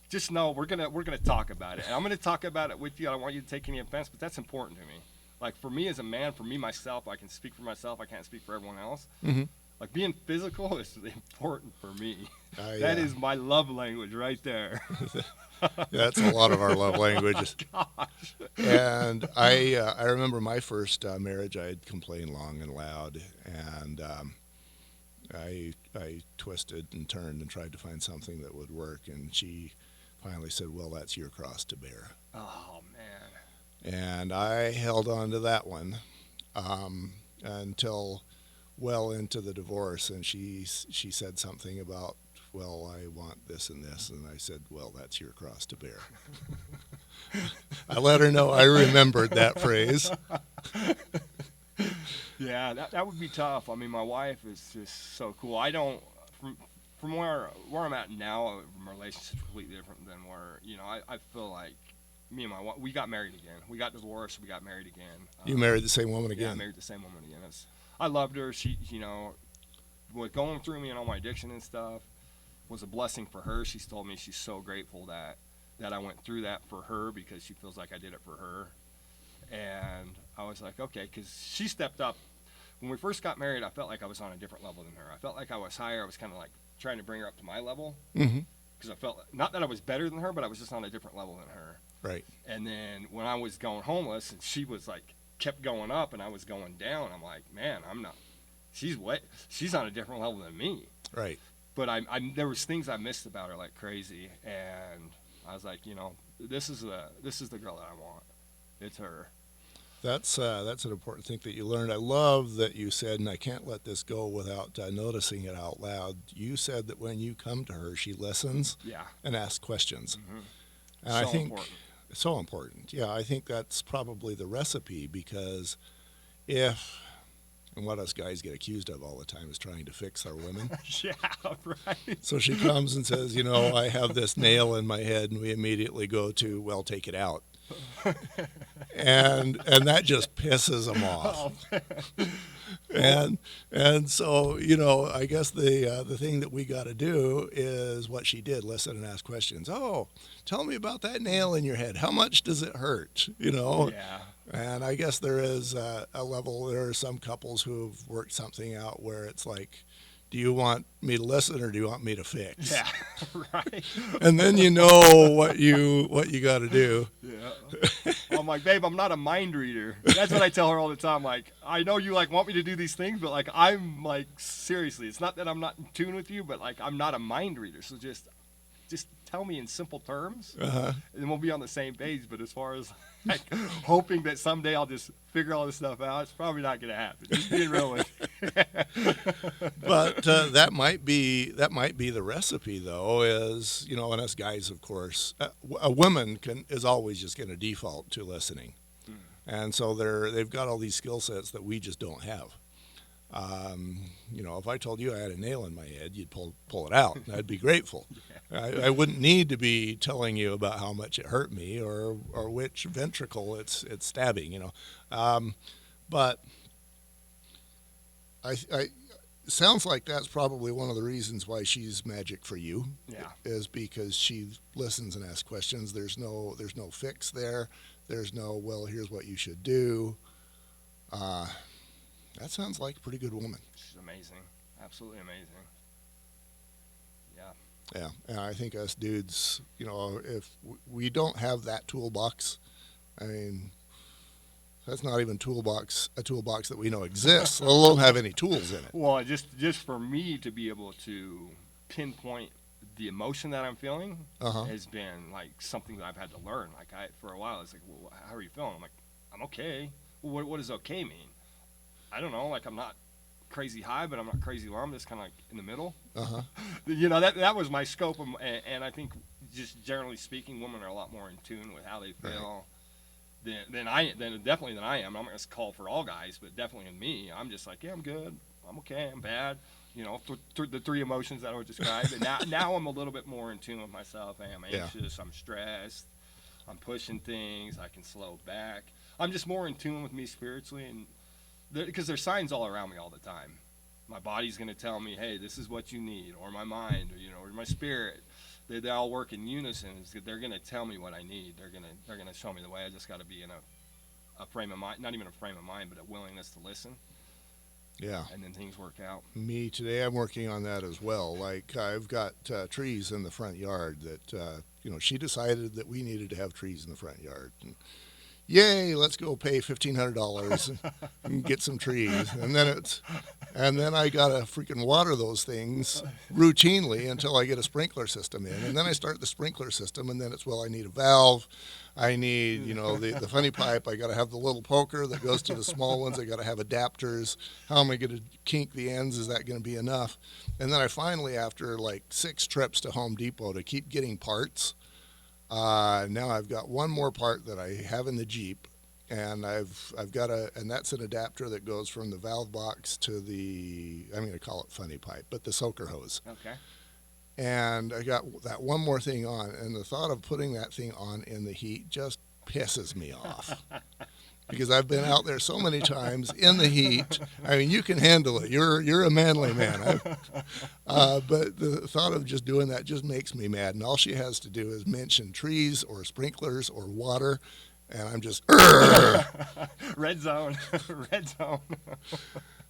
just know we're gonna talk about it. And I'm gonna talk about it with you. I don't want you to take any offense, but that's important to me. Like, for me as a man, for me myself, I can speak for myself. I can't speak for everyone else. Mm-hmm. Like, being physical is important for me. That is my love language right there. That's a lot of our love languages. Gosh. And I remember my first marriage. I had complained long and loud, and I twisted and turned and tried to find something that would work. And she finally said, "Well, that's your cross to bear." Oh man. And I held on to that one until well into the divorce, and she said something about, well, I want this and this, and I said, well, that's your cross to bear. I let her know I remembered that phrase. Yeah, that would be tough. I mean, my wife is just so cool. I don't, from where I'm at now, my relationship's completely different than where, you know, I feel like me and my wife, we got married again. We got divorced, we got married again. You married the same woman again? Yeah, I married the same woman again. I loved her. She, you know, with going through me and all my addiction and stuff, was a blessing for her. She's told me she's so grateful that I went through that for her, because she feels like I did it for her. And I was like, okay, because she stepped up. When we first got married, I felt like I was on a different level than her. I felt like I was higher. I was kind of like trying to bring her up to my level, because I felt not that I was better than her, but I was just on a different level than her. Right. And then when I was going homeless, and she was like kept going up and I was going down, I'm like, man, I'm not. She's on a different level than me. Right. But there was things I missed about her like crazy, and I was like, you know, this is the girl that I want. It's her. That's an important thing that you learned. I love that you said, and I can't let this go without noticing it out loud. You said that when you come to her, she listens and asks questions. Mm-hmm. And so I think important. So important. Yeah, I think that's probably the recipe, because and what us guys get accused of all the time is trying to fix our women. Yeah, right. So she comes and says, you know, I have this nail in my head, and we immediately go to, well, take it out. and that just pisses them off. Oh, and so, you know, I guess the thing that we got to do is what she did: listen and ask questions. Oh, tell me about that nail in your head. How much does it hurt? You know. Yeah. And I guess there is a level. There are some couples who have worked something out where it's like, do you want me to listen or do you want me to fix? Yeah, right. And then you know what you got to do. Yeah. I'm like, babe, I'm not a mind reader. That's what I tell her all the time. Like, I know you like want me to do these things, but like, I'm like, seriously, it's not that I'm not in tune with you, but like, I'm not a mind reader. So just tell me in simple terms, and we'll be on the same page. But as far as like hoping that someday I'll just figure all this stuff out, it's probably not going to happen. Just being real with you. But that might be the recipe, though. Is and us guys, of course, a woman is always just going to default to listening, and so they've got all these skill sets that we just don't have. If I told you I had a nail in my head, you'd pull it out. I'd be grateful. I wouldn't need to be telling you about how much it hurt me or which ventricle it's stabbing. But I sounds like that's probably one of the reasons why she's magic for you. Yeah. Is because she listens and asks questions. There's no fix there. There's no, well, here's what you should do. That sounds like a pretty good woman. She's amazing. Absolutely amazing. Yeah. Yeah, and I think us dudes, if we don't have that toolbox, I mean, that's not even a toolbox that we know exists, let alone have any tools in it. Well, just for me to be able to pinpoint the emotion that I'm feeling has been like something that I've had to learn. Like for a while, it's like, well, how are you feeling? I'm like, I'm okay. Well, what does okay mean? I don't know. Like I'm not crazy high, but I'm not crazy low. I'm just kind of like in the middle. That was my scope, and I think just generally speaking, women are a lot more in tune with how they feel than I am. I'm not going to call for all guys, but definitely in me, I'm just like, yeah, I'm good. I'm okay. I'm bad. The three emotions that I would describe. And now I'm a little bit more in tune with myself. I'm anxious. I'm stressed. I'm pushing things. I can slow back. I'm just more in tune with me spiritually, and because there's signs all around me all the time. My body's going to tell me, hey, this is what you need, or my mind, or my spirit. They all work in unison. They're going to tell me what I need. They're going to show me the way. I just got to be in a frame of mind, not even a frame of mind, but a willingness to listen. Yeah. And then things work out. Me today, I'm working on that as well. Like I've got trees in the front yard that she decided that we needed to have trees in the front yard. And, yay, let's go pay $1,500 and get some trees. And then I got to freaking water those things routinely until I get a sprinkler system in. And then I start the sprinkler system, and then it's, well, I need a valve. I need, the funny pipe. I got to have the little poker that goes to the small ones. I got to have adapters. How am I going to kink the ends? Is that going to be enough? And then I finally, after like 6 trips to Home Depot to keep getting parts, now I've got one more part that I have in the Jeep, and I've got and that's an adapter that goes from the valve box to I'm going to call it funny pipe, but the soaker hose. Okay. And I got that one more thing on, and the thought of putting that thing on in the heat just pisses me off. Because I've been out there so many times in the heat. I mean, you can handle it. You're a manly man. But the thought of just doing that just makes me mad. And all she has to do is mention trees or sprinklers or water, and I'm just red zone, red zone.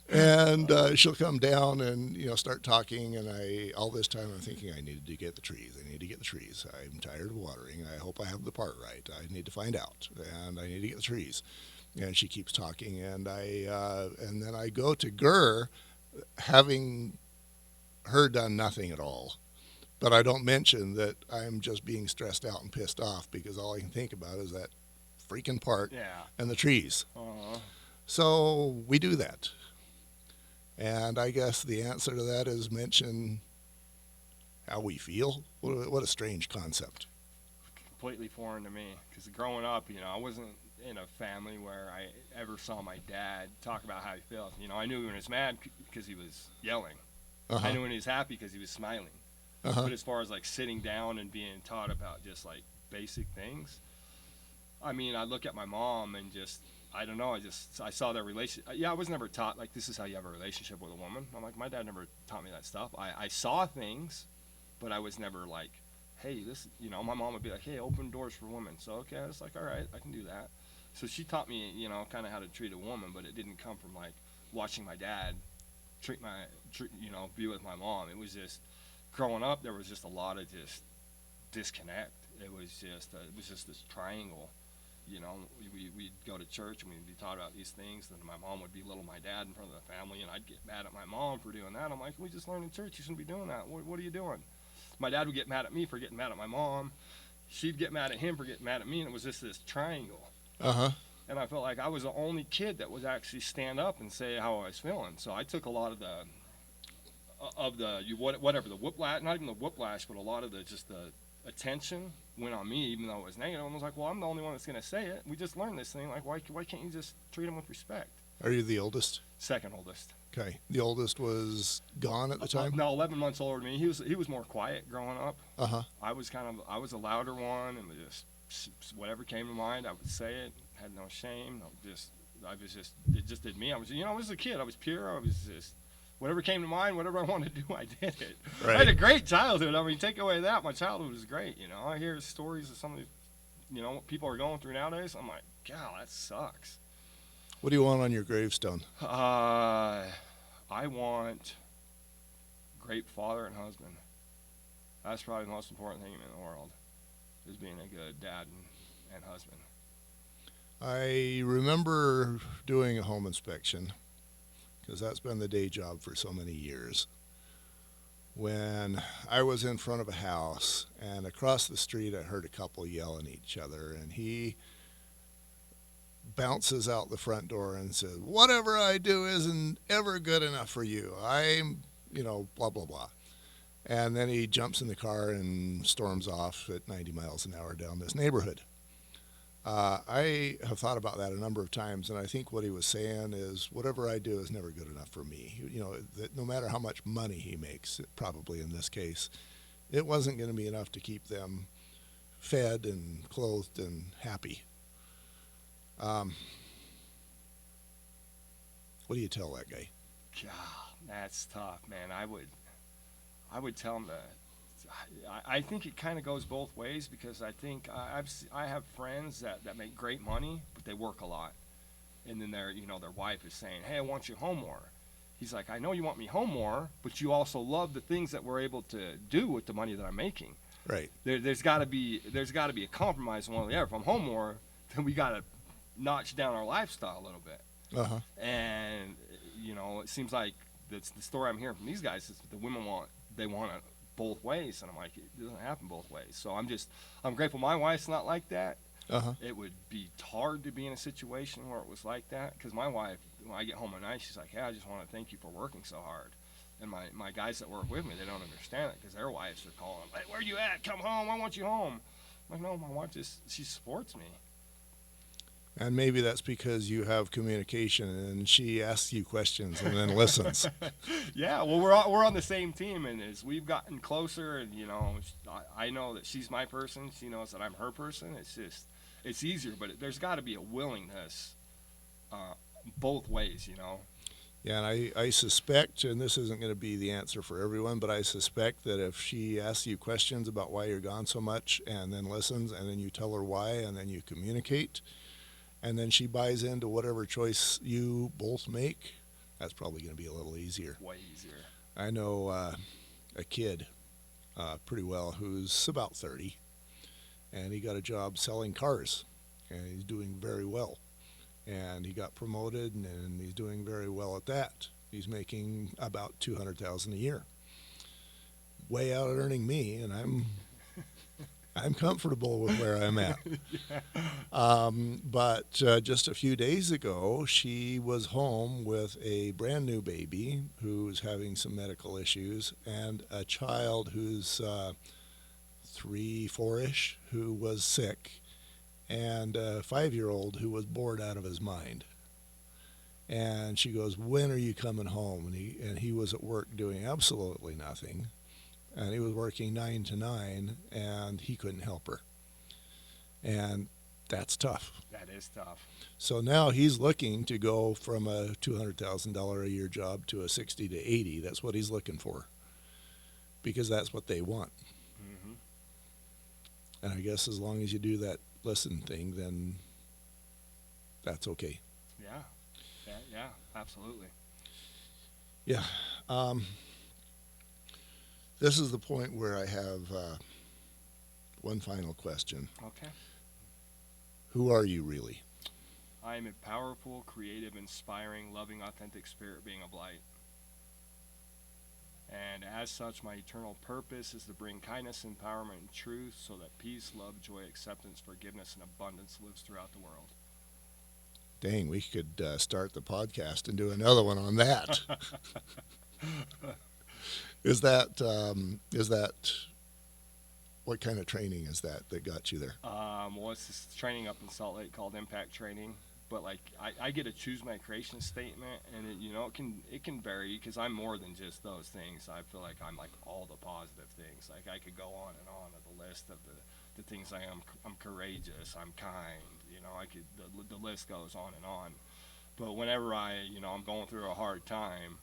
And she'll come down and start talking, and all this time I'm thinking I needed to get the trees. I need to get the trees. I'm tired of watering. I hope I have the part right. I need to find out, and I need to get the trees. And she keeps talking, and then I go to Gurr, having her done nothing at all. But I don't mention that I'm just being stressed out and pissed off because all I can think about is that freaking part and the trees. So we do that. And I guess the answer to that is mention how we feel. What a strange concept. Completely foreign to me, because growing up, I wasn't in a family where I ever saw my dad talk about how he felt. I knew when he was mad because he was yelling. I knew when he was happy because he was smiling. But as far as like sitting down and being taught about just like basic things, I mean, I look at my mom and just, I don't know, I saw their relationship. Yeah, I was never taught, like, this is how you have a relationship with a woman. I'm like, my dad never taught me that stuff. I saw things, but I was never like, hey, this, my mom would be like, hey, open doors for women. So, okay, I was like, all right, I can do that. So she taught me, kind of how to treat a woman, but it didn't come from, like, watching my dad be with my mom. It was just, growing up, there was just a lot of just disconnect. It was just this triangle. We'd go to church and we'd be taught about these things. Then my mom would belittle my dad in front of the family, and I'd get mad at my mom for doing that. I'm like, we just learned in church. You shouldn't be doing that. What are you doing? My dad would get mad at me for getting mad at my mom. She'd get mad at him for getting mad at me, and it was just this triangle. and I felt like I was the only kid that would actually stand up and say how I was feeling. So I took a lot of whatever the whiplash, not even the whiplash, but a lot of the just the attention went on me, even though it was negative. I was like, well, I'm the only one that's gonna say it. We just learned this thing. Like, why can't you just treat them with respect? Are you the oldest? Second oldest. Okay. The oldest was gone at the time? No, 11 months older than me. He was more quiet growing up. Uh-huh. I was a louder one, and whatever came to mind, I would say it. Had no shame. It just did me. I was a kid. I was pure. I was just whatever came to mind, whatever I wanted to do, I did it. Right. I had a great childhood. I mean, take away that, my childhood was great. I hear stories of some of these, what people are going through nowadays. I'm like, God, that sucks. What do you want on your gravestone? I want great father and husband. That's probably the most important thing in the world, is being a good dad and husband. I remember doing a home inspection, because that's been the day job for so many years, when I was in front of a house, and across the street I heard a couple yelling at each other, and he bounces out the front door and says, whatever I do isn't ever good enough for you. I'm, blah, blah, blah. And then he jumps in the car and storms off at 90 miles an hour down this neighborhood. I have thought about that a number of times, and I think what he was saying is whatever I do is never good enough for me. That no matter how much money he makes, probably in this case, it wasn't going to be enough to keep them fed and clothed and happy. What do you tell that guy? God, that's tough, man. I would tell him that. I think it kind of goes both ways, because I think I have friends that make great money, but they work a lot, and then their wife is saying, hey, I want you home more. He's like, I know you want me home more, but you also love the things that we're able to do with the money that I'm making. Right. There's got to be a compromise one or the other. If I'm home more, then we got to notch down our lifestyle a little bit. Uh-huh. And it seems like the story I'm hearing from these guys is the women want it both ways, and I'm like, it doesn't happen both ways. So I'm grateful my wife's not like that. Uh-huh. It would be hard to be in a situation where it was like that, because my wife, when I get home at night, she's like, yeah, I just want to thank you for working so hard. And my guys that work with me, they don't understand it, because their wives are calling, hey, where you at? Come home, I want you home. I'm like, no, my wife she supports me. And maybe that's because you have communication and she asks you questions and then listens. Yeah, well, we're on the same team, and as we've gotten closer, and I know that she's my person, she knows that I'm her person. It's easier, but there's got to be a willingness both ways. Yeah, and I suspect, and this isn't going to be the answer for everyone, but I suspect that if she asks you questions about why you're gone so much, and then listens, and then you tell her why, and then you communicate, and then she buys into whatever choice you both make, that's probably going to be a little easier. Way easier. I know a kid pretty well who's about 30, and he got a job selling cars, and he's doing very well. And he got promoted, and he's doing very well at that. He's making about $200,000 a year, way out earning me, and I'm comfortable with where I'm at. Yeah. But just a few days ago, she was home with a brand new baby who's having some medical issues, and a child who's 3, 4-ish who was sick, and a 5-year-old who was bored out of his mind. And she goes, when are you coming home? And he was at work doing absolutely nothing. And he was working 9 to 9, and he couldn't help her. And that's tough. That is tough. So now he's looking to go from a $200,000 a year job to a 60 to 80. That's what he's looking for, because that's what they want. Mm-hmm. And I guess as long as you do that listen thing, then that's okay. Yeah, absolutely. Yeah. This is the point where I have one final question. Okay. Who are you really? I am a powerful, creative, inspiring, loving, authentic spirit being of light. And as such, my eternal purpose is to bring kindness, empowerment, and truth, so that peace, love, joy, acceptance, forgiveness, and abundance lives throughout the world. Dang, we could start the podcast and do another one on that. Is that what kind of training is that got you there? Well, it's this training up in Salt Lake called Impact Training. But like I get to choose my creation statement, and it can vary because I'm more than just those things. I feel like I'm like all the positive things. Like I could go on and on of the list of the things I am. I'm courageous. I'm kind. I could the list goes on and on. But whenever I'm going through a hard time,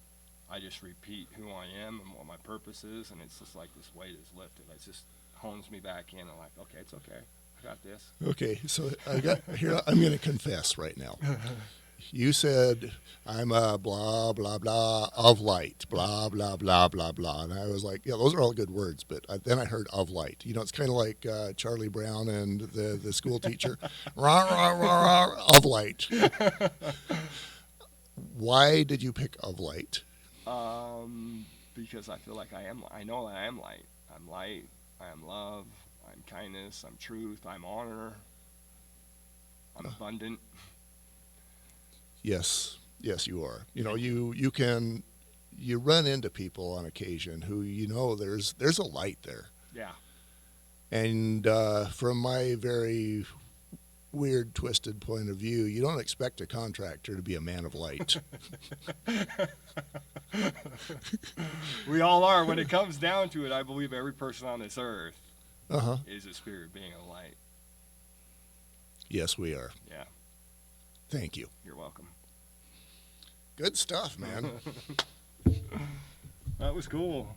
I just repeat who I am and what my purpose is, and it's just like this weight is lifted. It just hones me back in and like, okay, it's okay. I got this. Okay, so I'm going to confess right now. You said I'm a blah blah blah of light, blah blah blah blah blah, and I was like, yeah, those are all good words. But then I heard of light. It's kind of like Charlie Brown and the school teacher, rah rah rah rah of light. Why did you pick of light? Because I feel like I know that I am light. I'm light. I am love. I'm kindness. I'm truth. I'm honor. I'm abundant. Yes, you are. You run into people on occasion who there's a light there. Yeah. And from my very weird, twisted point of view, you don't expect a contractor to be a man of light. We all are. When it comes down to it, I believe every person on this earth is a spirit being of light. Yes, we are. Yeah. Thank you. You're welcome. Good stuff, man. That was cool.